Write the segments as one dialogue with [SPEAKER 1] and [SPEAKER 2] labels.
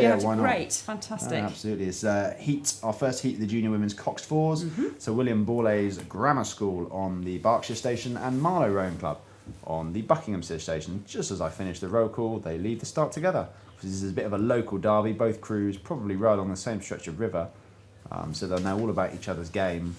[SPEAKER 1] Yeah,
[SPEAKER 2] why not?
[SPEAKER 1] great, fantastic.
[SPEAKER 2] Absolutely. It's our first heat of the junior women's coxed fours. So William Borlase Grammar School on the Berkshire station and Marlow Rowing Club on the Buckinghamshire station. Just as I finish the roll call, they leave the start together. This is a bit of a local derby. Both crews probably row along the same stretch of river, so they'll know all about each other's game.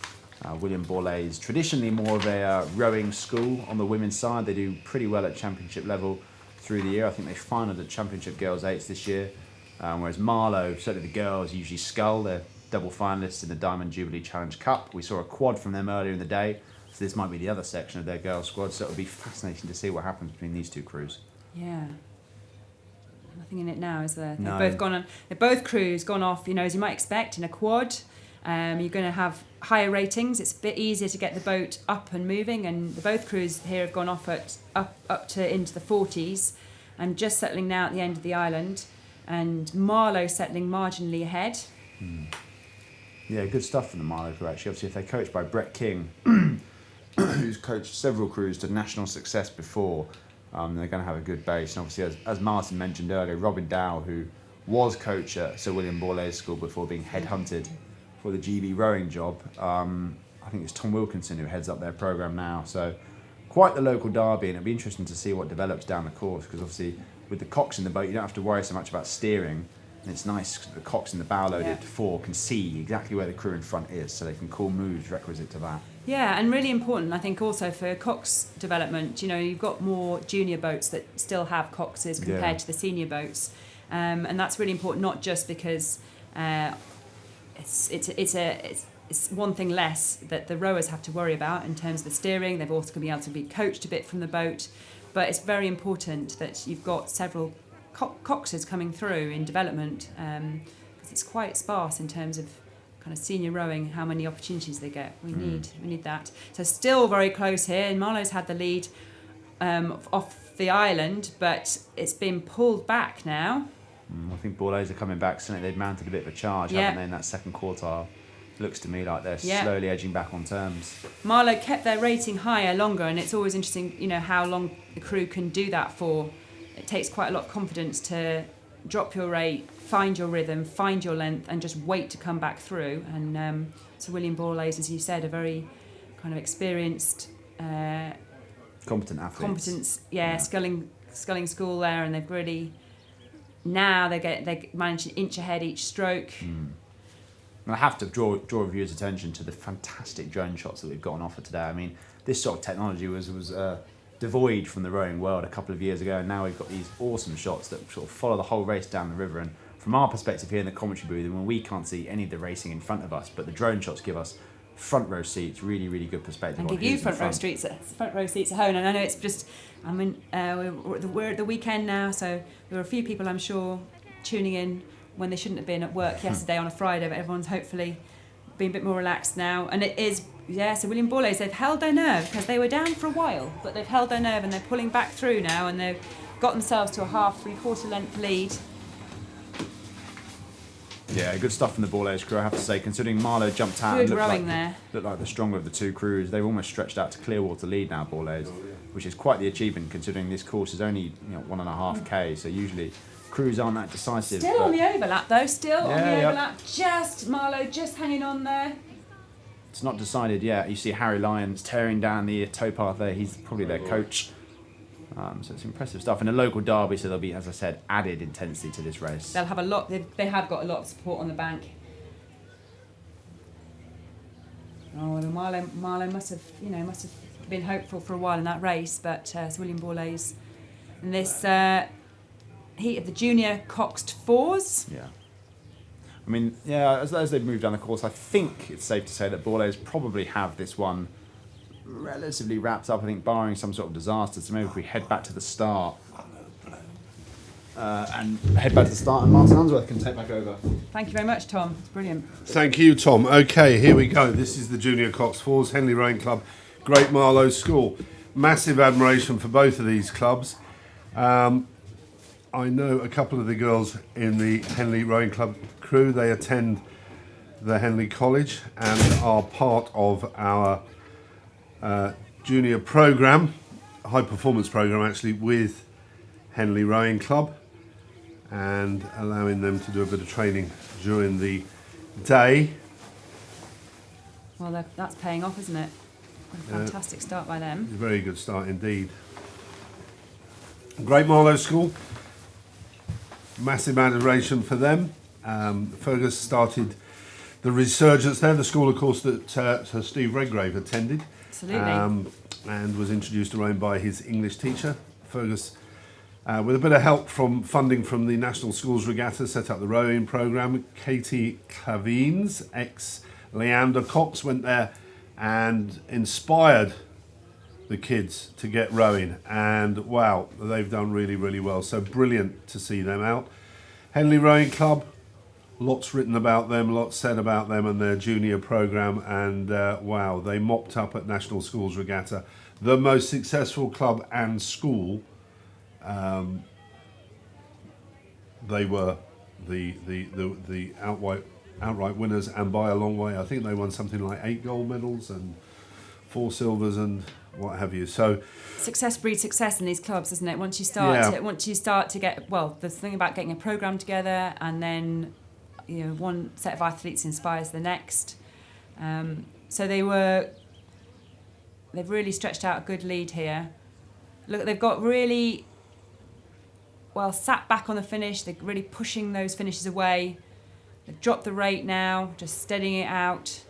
[SPEAKER 2] William Borlase, traditionally more of a rowing school on the women's side. They do pretty well at championship level through the year. I think they finalled at Championship Girls 8s this year. Whereas Marlow, certainly the girls, usually scull. They're double finalists in the Diamond Jubilee Challenge Cup. We saw a quad from them earlier in the day, so this might be the other section of their girls' squad. So it'll be fascinating to see what happens between these two crews.
[SPEAKER 1] Yeah. Nothing in it now, is there?
[SPEAKER 2] No.
[SPEAKER 1] They've both crews gone off, as you might expect, in a quad. You're going to have higher ratings. It's a bit easier to get the boat up and moving, and both crews here have gone off up to into the 40s and just settling now at the end of the island, and Marlow settling marginally ahead.
[SPEAKER 2] Yeah, good stuff from the Marlow crew, actually. Obviously, if they're coached by Brett King, who's coached several crews to national success before, they're going to have a good base. And obviously, as Martin mentioned earlier, Robin Dow, who was coach at Sir William Borlase School before being headhunted for the GB rowing job. I think it's Tom Wilkinson who heads up their programme now. So quite the local derby, and it'll be interesting to see what develops down the course, because obviously with the cocks in the boat, you don't have to worry so much about steering. And it's nice that the cocks in the bow-loaded four can see exactly where the crew in front is, so they can call moves requisite to that.
[SPEAKER 1] Yeah, and really important, I think, also for cox development. You've got more junior boats that still have coxes compared to the senior boats, and that's really important. Not just because it's one thing less that the rowers have to worry about in terms of the steering. They've also going to be able to be coached a bit from the boat, but it's very important that you've got several coxes coming through in development, because it's quite sparse in terms of kind of senior rowing, how many opportunities they get. We need that. So still very close here, and Marlow's had the lead off the island, but it's been pulled back now.
[SPEAKER 2] I think Borlase are coming back, so they've mounted a bit of a charge, haven't they, in that second quartile. Looks to me like they're slowly edging back on terms.
[SPEAKER 1] Marlow kept their rating higher longer, and it's always interesting, how long the crew can do that for. It takes quite a lot of confidence to drop your rate, find your rhythm, find your length, and just wait to come back through. And so William Borlase, as you said, a very kind of experienced,
[SPEAKER 2] competent athletes.
[SPEAKER 1] Sculling school there, and they've really now they manage an inch ahead each stroke.
[SPEAKER 2] I have to draw viewers' attention to the fantastic drone shots that we've got on offer today. I mean, this sort of technology was devoid from the rowing world a couple of years ago, and now we've got these awesome shots that sort of follow the whole race down the river. And from our perspective here in the commentary booth, when we can't see any of the racing in front of us, but the drone shots give us front row seats, really, really good perspective.
[SPEAKER 1] And give you front row seats at home. And I know it's just, we're at the weekend now, so there were a few people, I'm sure, tuning in when they shouldn't have been at work yesterday on a Friday, but everyone's hopefully been a bit more relaxed now. And it is, so William Borlase, they've held their nerve, because they were down for a while, but they've held their nerve and they're pulling back through now, and they've got themselves to a half, three-quarter length lead.
[SPEAKER 2] Yeah, good stuff from the Borlase crew, I have to say, considering Marlow jumped out
[SPEAKER 1] Good
[SPEAKER 2] and
[SPEAKER 1] looked
[SPEAKER 2] like the stronger of the two crews. They've almost stretched out to Clearwater lead now, Borlase, which is quite the achievement considering this course is only 1.5k, so usually crews aren't that decisive.
[SPEAKER 1] Still on the overlap though, overlap. Just Marlow just hanging on there.
[SPEAKER 2] It's not decided yet. You see Harry Lyons tearing down the towpath there. He's probably their coach. So it's impressive stuff. In a local derby, so there'll be, as I said, added intensity to this race.
[SPEAKER 1] They'll have a lot. They have got a lot of support on the bank. Oh, well, Marlow must have been hopeful for a while in that race, but Sir William Borlase in this heat of the junior coxed fours.
[SPEAKER 2] Yeah. I mean, as they've moved down the course, I think it's safe to say that Borlase probably have this one relatively wrapped up, I think, barring some sort of disaster. So maybe if we head back to the start, and Martin Unsworth can take back over.
[SPEAKER 1] Thank you very much, Tom. It's brilliant.
[SPEAKER 3] Thank you, Tom. Okay, here we go. This is the Junior Cox Fours, Henley Rowing Club, Great Marlow School. Massive admiration for both of these clubs. I know a couple of the girls in the Henley Rowing Club crew. They attend the Henley College and are part of our junior programme, high performance programme actually, with Henley Rowing Club. and allowing them to do a bit of training during the day.
[SPEAKER 1] Well, that's paying off, isn't it? What a fantastic start by them.
[SPEAKER 3] A very good start indeed. Great Marlow School, massive adoration for them. Fergus started the resurgence there. The school, of course, that Sir Steve Redgrave attended.
[SPEAKER 1] Absolutely.
[SPEAKER 3] And was introduced to rowing by his English teacher. Fergus, with a bit of help from funding from the National Schools Regatta, set up the rowing programme. Katie Clavines, ex-Leander Cox, went there and inspired the kids to get rowing, and wow, they've done really, really well. So brilliant to see them out. Henley Rowing Club, lots written about them, lots said about them and their junior programme, and wow, they mopped up at National Schools Regatta. The most successful club and school. They were the outright winners, and by a long way. I think they won something like 8 gold medals and 4 silvers and what have you. So
[SPEAKER 1] success breeds success in these clubs, isn't it? Once you start to get, well, the thing about getting a programme together, and then one set of athletes inspires the next. So they've really stretched out a good lead here. Look, they've got really well sat back on the finish. They're really pushing those finishes away. They've dropped the rate now, just steadying it out.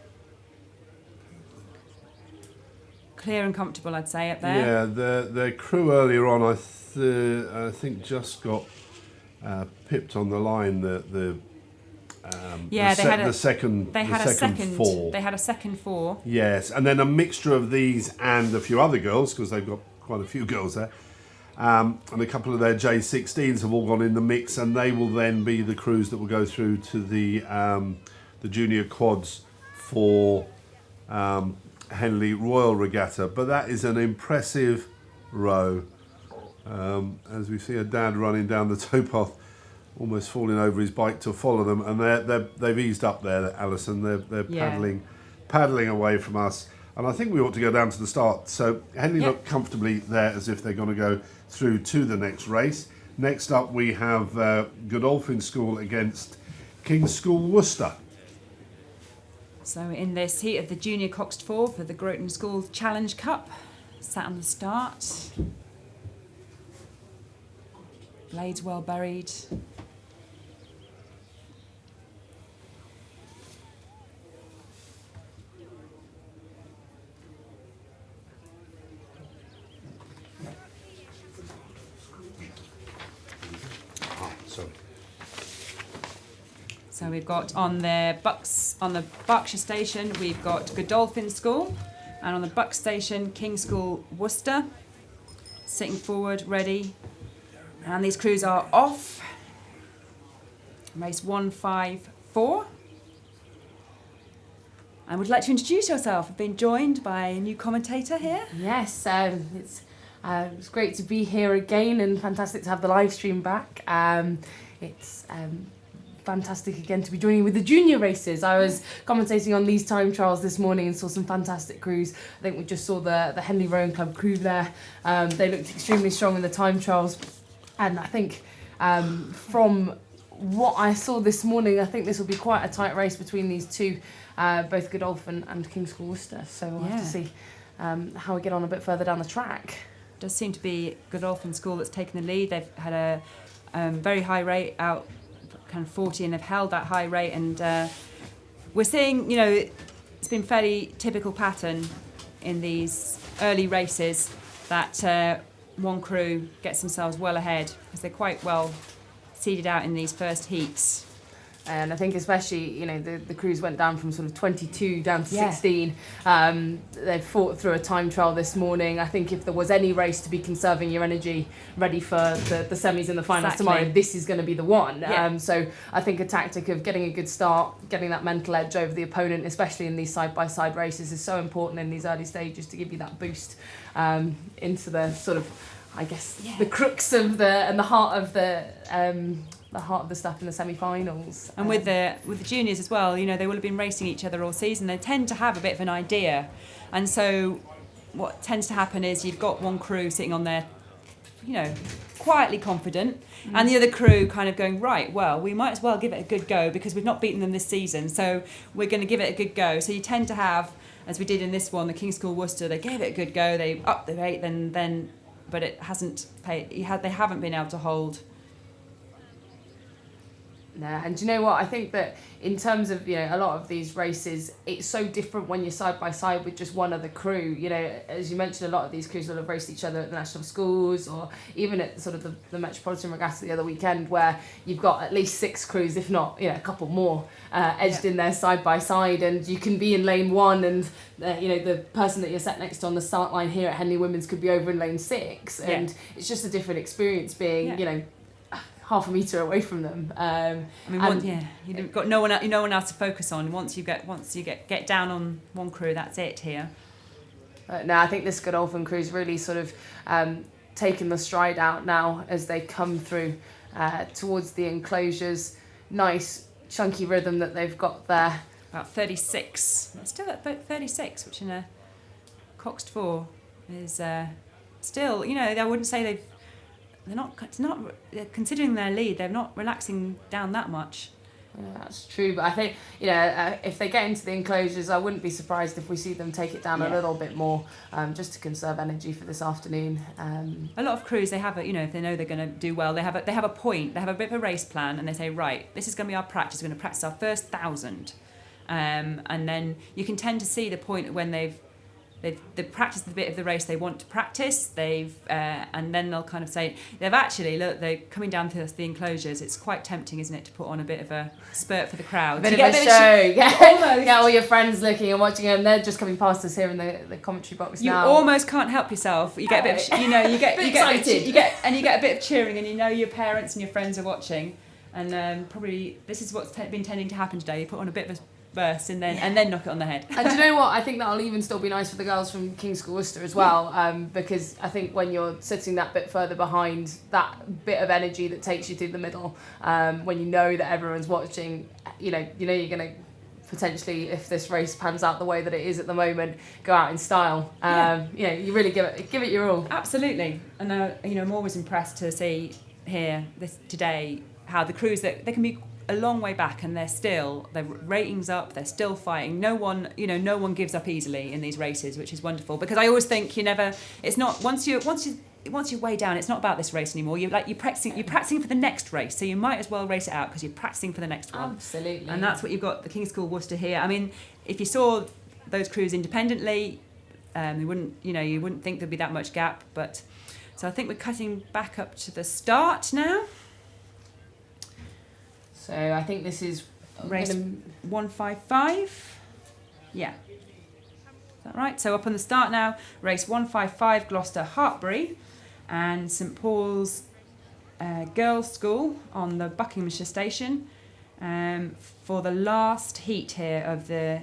[SPEAKER 1] Clear and comfortable, I'd say, up there.
[SPEAKER 3] Yeah, their crew earlier on, I think, just got pipped on the line. The second four.
[SPEAKER 1] They had a second four.
[SPEAKER 3] Yes, and then a mixture of these and a few other girls, because they've got quite a few girls there. And a couple of their J16s have all gone in the mix, and they will then be the crews that will go through to the junior quads for Henley Royal Regatta. But that is an impressive row. As we see a dad running down the towpath, almost falling over his bike to follow them, and they've eased up there, Alison. They're paddling away from us, and I think we ought to go down to the start. So Henley look comfortably there, as if they're going to go through to the next race. Next up, we have Godolphin School against King's School Worcester.
[SPEAKER 1] So in this heat of the Junior Coxed 4 for the Groton School Challenge Cup, sat on the start. Blades well buried. So we've got on the Berkshire station, we've got Godolphin School, and on the Buck station, King School Worcester, sitting forward, ready. And these crews are off. Race 154. And would you like to introduce yourself? I've been joined by a new commentator here.
[SPEAKER 4] Yes, it's great to be here again, and fantastic to have the live stream back. It's fantastic again to be joining with the junior races. I was commentating on these time trials this morning and saw some fantastic crews. I think we just saw the Henley Rowing Club crew there. They looked extremely strong in the time trials, and I think from what I saw this morning, I think this will be quite a tight race between these two, both Godolphin and King's School Worcester. So we'll have to see how we get on a bit further down the track.
[SPEAKER 1] It does seem to be Godolphin School that's taken the lead. They've had a very high rate out, kind of 40, and they've held that high rate, and we're seeing, it's been fairly typical pattern in these early races that one crew gets themselves well ahead because they're quite well seeded out in these first heats.
[SPEAKER 4] And I think especially, the crews went down from sort of 22 down to 16. They fought through a time trial this morning. I think if there was any race to be conserving your energy, ready for the semis and the finals tomorrow, this is going to be the one.
[SPEAKER 1] Yeah.
[SPEAKER 4] So I think a tactic of getting a good start, getting that mental edge over the opponent, especially in these side-by-side races, is so important in these early stages to give you that boost into the sort of, I guess, the crux of the heart of the stuff in the semi-finals.
[SPEAKER 1] And with the juniors as well, they will have been racing each other all season. They tend to have a bit of an idea, and so what tends to happen is you've got one crew sitting on their quietly confident, and the other crew kind of going, right, well, we might as well give it a good go because we've not beaten them this season, so we're going to give it a good go. So you tend to have, as we did in this one, the King's School Worcester, they gave it a good go, they upped the rate, then but it hasn't paid. They haven't been able to hold.
[SPEAKER 4] Nah, and do you know what? I think that in terms of, a lot of these races, it's so different when you're side by side with just one other crew. As you mentioned, a lot of these crews will have raced each other at the national schools or even at sort of the Metropolitan Regatta the other weekend, where you've got at least 6 crews, if not, a couple more edged in there side by side, and you can be in lane 1 and the person that you're sat next to on the start line here at Henley Women's could be over in lane 6, and it's just a different experience being half a metre away from them.
[SPEAKER 1] You've got no one else to focus on. Once you get down on one crew, that's it here.
[SPEAKER 4] No, I think this Godolphin crew's really sort of taken the stride out now as they come through towards the enclosures. Nice chunky rhythm that they've got there.
[SPEAKER 1] About 36. It's still at 36, which in a Coxed 4 is still, I wouldn't say they're not considering their lead, they're not relaxing down that much.
[SPEAKER 4] Yeah, that's true, but I think if they get into the enclosures, I wouldn't be surprised if we see them take it down a little bit more, just to conserve energy for this afternoon.
[SPEAKER 1] A lot of crews, they have if they know they're going to do well, they have a point, they have a bit of a race plan, and they say, right, this is going to be our practice. We're going to practice our first 1,000, and then you can tend to see the point when they've practiced the bit of the race they want to practice. And then they'll kind of say they're coming down to the enclosures. It's quite tempting, isn't it, to put on a bit of a spurt for the crowd.
[SPEAKER 4] A bit of a show. Get all your friends looking and watching them. They're just coming past us here in the commentary box now.
[SPEAKER 1] You almost can't help yourself. You get a bit of, you get excited. You get a bit of cheering, and your parents and your friends are watching. And probably this is what's been tending to happen today. You put on a bit of a burst and then knock it on the head.
[SPEAKER 4] And do you know what? I think that'll even still be nice for the girls from King's School Worcester as well, because I think when you're sitting that bit further behind, that bit of energy that takes you through the middle, when you know that everyone's watching, you're going to potentially, if this race pans out the way that it is at the moment, go out in style. You really give it your all.
[SPEAKER 1] Absolutely. And I'm always impressed to see here today how the crews that they can be a long way back, and their ratings up, they're still fighting. No one gives up easily in these races, which is wonderful, because I always think it's not once you're way down, it's not about this race anymore. You're practicing for the next race, so you might as well race it out because you're practicing for the next one.
[SPEAKER 4] Absolutely.
[SPEAKER 1] And that's what you've got the King's School Worcester here. I mean, if you saw those crews independently, you wouldn't think there'd be that much gap, but so I think we're cutting back up to the start now.
[SPEAKER 4] So I think this is
[SPEAKER 1] race 155. Yeah. Is that right? So up on the start now, race 155, Gloucester Hartbury and St Paul's Girls' School on the Buckinghamshire station for the last heat here of the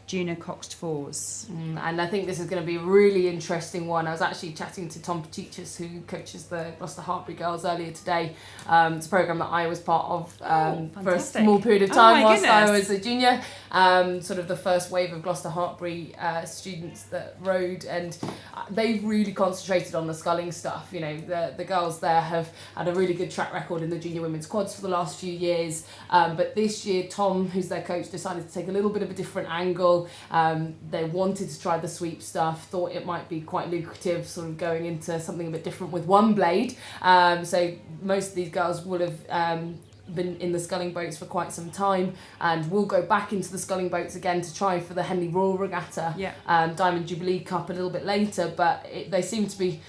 [SPEAKER 1] Junior Coxed Fours.
[SPEAKER 4] And I think this is going to be a really interesting one. I was actually chatting to Tom Petichus, who coaches the Gloucester Hartbury girls, earlier today. It's a programme that I was part of for a small period of time whilst I was a junior. Sort of the first wave of Gloucester Hartbury students that rode, and they've really concentrated on the sculling stuff. The girls there have had a really good track record in the junior women's quads for the last few years. But this year, Tom, who's their coach, decided to take a little bit of a different angle. They wanted to try the sweep stuff, thought it might be quite lucrative, sort of going into something a bit different with one blade. So most of these girls would have been in the sculling boats for quite some time, and will go back into the sculling boats again to try for the Henley Royal Regatta, Diamond Jubilee Cup a little bit later. But they seem to be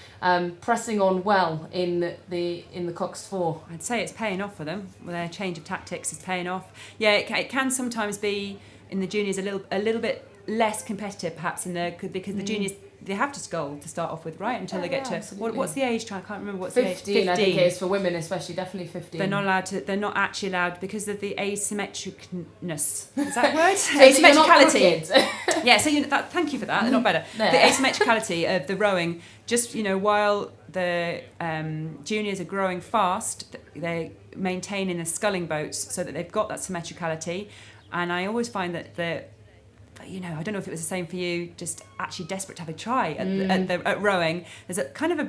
[SPEAKER 4] pressing on well in the Coxed 4.
[SPEAKER 1] I'd say it's paying off for them. Their change of tactics is paying off. Yeah, it can sometimes be in the juniors a little bit less competitive perhaps because the juniors, they have to scull to start off with, right? Until they get to what's the age? I can't remember what's
[SPEAKER 4] 15,
[SPEAKER 1] the age. 15.
[SPEAKER 4] I think it is for women, especially, definitely 15.
[SPEAKER 1] They're not actually allowed because of the asymmetricness. Is that a word?
[SPEAKER 4] Asymmetricality.
[SPEAKER 1] Yeah. So thank you for that. They're not better. The asymmetricality of the rowing. Just while the juniors are growing fast, they maintain in the sculling boats so that they've got that symmetricality. And I always find that I don't know if it was the same for you, just actually desperate to have a try at rowing. There's a kind of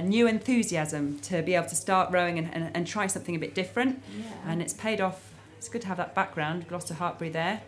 [SPEAKER 1] new enthusiasm to be able to start rowing and try something a bit different.
[SPEAKER 4] Yeah.
[SPEAKER 1] And it's paid off. It's good to have that background, Gloucester Hartbury there.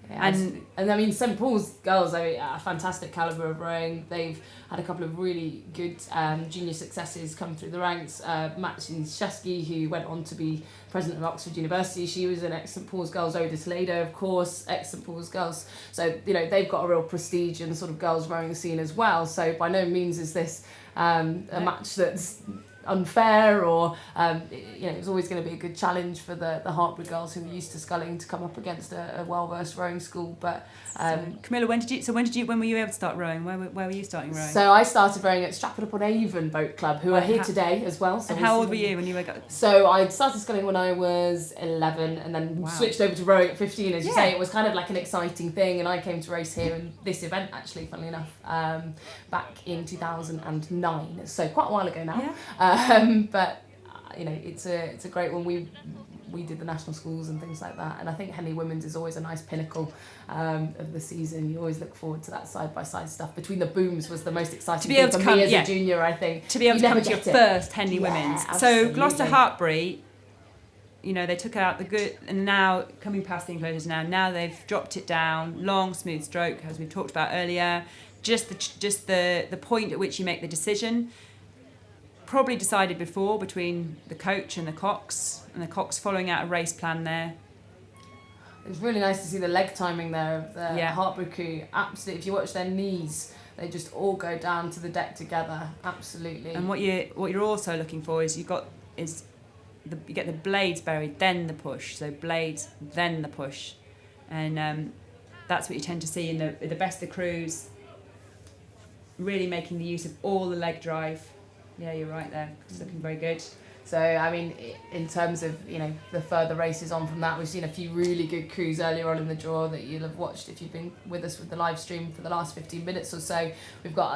[SPEAKER 4] Yeah, and I mean, St Paul's girls are a fantastic calibre of rowing. They've had a couple of really good junior successes come through the ranks. Maxine Shesky, who went on to be president of Oxford University, she was an ex-St Paul's girls. Oda Toledo, of course, ex-St Paul's girls. So, you know, they've got a real prestige in the sort of girls rowing scene as well. So by no means is this a match that's unfair or you know, it's always going to be a good challenge for the Hartbury girls who are used to sculling to come up against a well-versed rowing school. But
[SPEAKER 1] Camilla, when were you able to start rowing? Where were you starting rowing?
[SPEAKER 4] So I started rowing at Stratford-upon-Avon Boat Club, who are here today as well. So
[SPEAKER 1] and how old were you when you were?
[SPEAKER 4] So I started sculling when I was 11 and then switched over to rowing at 15. As you say, it was kind of like an exciting thing, and I came to race here in this event actually, funnily enough, back in 2009. So quite a while ago now. But you know, it's a great one. We did the national schools and things like that, and I think Henley Women's is always a nice pinnacle of the season. You always look forward to that side by side stuff. Between the Booms was the most exciting thing for me as a junior, I think.
[SPEAKER 1] To be able to come to your first Henley Women's.
[SPEAKER 4] Absolutely.
[SPEAKER 1] So Gloucester Hartbury, you know, they took out the good, and now coming past the enclosures now they've dropped it down, long smooth stroke as we've talked about earlier. Just the point at which you make the decision. Probably decided before between the coach and the cocks following out a race plan there.
[SPEAKER 4] It's really nice to see the leg timing there of the Hartbury crew. Absolutely, if you watch their knees, they just all go down to the deck together. Absolutely.
[SPEAKER 1] And what you're also looking for is you get the blades buried, then the push. So blades, then the push, and that's what you tend to see in the best of the crews. Really making the use of all the leg drive. Yeah, you're right there. It's looking very good.
[SPEAKER 4] So, I mean, in terms of, you know, the further races on from that, we've seen a few really good crews earlier on in the draw that you'll have watched if you've been with us with the live stream for the last 15 minutes or so. We've got